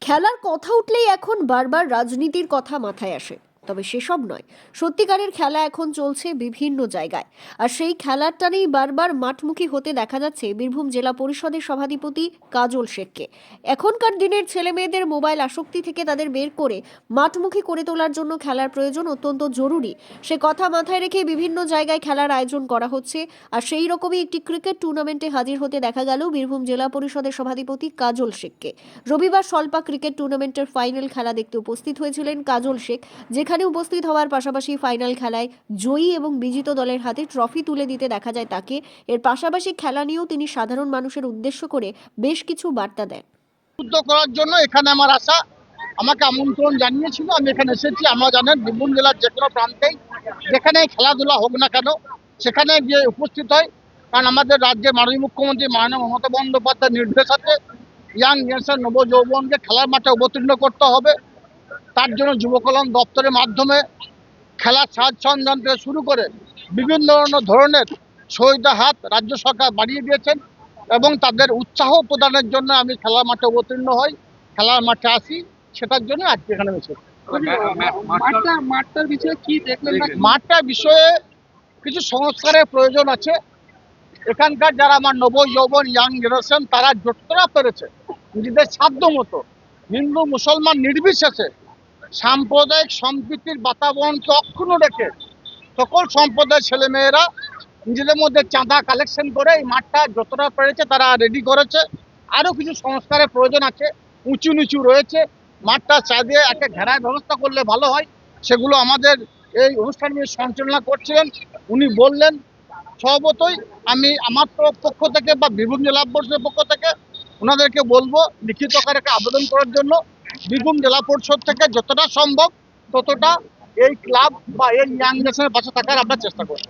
খেলার কথা উঠলেই এখন বারবার রাজনীতির কথা মাথায় আসে। তবে সেসব নয়, সত্যিকারের খেলা এখন চলছে বিভিন্ন জায়গায়। আর সেই খেলার টানেই বারবার মাঠমুখী হতে দেখা যাচ্ছে বীরভূম জেলা পরিষদের সভাধিপতি কাজল শেখকে। এখনকার দিনের ছেলে মেয়েদের মোবাইল আসক্তি থেকে তাদের বের করে মাঠমুখী করে তোলার জন্য খেলার প্রয়োজন অত্যন্ত জরুরি। সে কথা মাথায় রেখে বিভিন্ন জায়গায় খেলার আয়োজন করা হচ্ছে। আর সেই রকমই একটি ক্রিকেট টুর্নামেন্টে হাজির হতে দেখা গেল বীরভূম জেলা পরিষদের সভাধিপতি কাজল শেখকে। রবিবার সল্পা ক্রিকেট টুর্নামেন্টের ফাইনাল খেলা দেখতে উপস্থিত হয়েছিলেন কাজল শেখ, যেখানে উপস্থিত হওয়ার পাশাপাশি ফাইনাল খেলায় জয়ী এবং বিজিত দলের হাতে ট্রফি তুলে দিতে দেখা যায় তাকে। এর পাশাপাশি খেলা নিয়েও তিনি সাধারণ মানুষের উদ্দেশ্য করে বেশ কিছু বার্তা দেন। যুদ্ধ করার জন্য এখানে আমার আশা, আমাকে আমন্ত্রণ জানিয়েছিল, আমি এখানে এসেছি। আমরা জানেন বীরভূম জেলার যে কোনো প্রান্তেই যেখানে খেলাধুলা হোক না কেন সেখানে গিয়ে উপস্থিত হয়। কারণ আমাদের রাজ্যের মাননীয় মুখ্যমন্ত্রী মাননীয় মমতা বন্দ্যোপাধ্যায়ের নির্দেশ আছে ইয়াং জেনারেশন নব যৌবনকে খেলার মাঠে অবতীর্ণ করতে হবে। তার জন্য যুব কল্যাণ দপ্তরের মাধ্যমে খেলার সাজ সরঞ্জাম থেকে শুরু করে বিভিন্ন ধরনের সহায়তা হাত রাজ্য সরকার বাড়িয়ে দিয়েছেন এবং তাদের উৎসাহ প্রদানের জন্য আমি খেলার মাঠে অবতীর্ণ হই, খেলার মাঠে আসি। সেটার জন্য আজকে এখানে এসেছি। মাঠটার বিষয়ে কি দেখলেন? মাঠটার বিষয়ে কিছু সংস্কারের প্রয়োজন আছে। এখানকার যারা আমার নব যৌবন ইয়াং জেনারেশন তারা যতটা পেরেছে নিজেদের সাধ্য মতো হিন্দু মুসলমান নির্বিশেষে সাম্প্রদায়িক সম্প্রীতির বাতাবরণকে অক্ষুণ্ণ রেখে সকল সম্প্রদায়ের ছেলেমেয়েরা নিজেদের মধ্যে চাঁদা কালেকশন করে এই মাঠটা যতটা পেরেছে তারা রেডি করেছে। আরও কিছু সংস্কারের প্রয়োজন আছে, উঁচু নিচু রয়েছে, মাঠটা চাঁদিয়ে একটা ঘেরার ব্যবস্থা করলে ভালো হয়। সেগুলো আমাদের এই অনুষ্ঠান নিয়ে সঞ্চালনা করছিলেন, উনি বললেন। স্বভাবতই আমি আমার পক্ষ থেকে বা বীরভূম জেলা পরিষদের পক্ষ থেকে ওনাদেরকে বলবো লিখিত আকারে একটা আবেদন করার জন্য। বীরভূম জেলা পরিষদ থেকে যতটা সম্ভব ততটা এই ক্লাব বা এই ইয়াং জেনারেশনের পাশে থাকার আমরা চেষ্টা করব।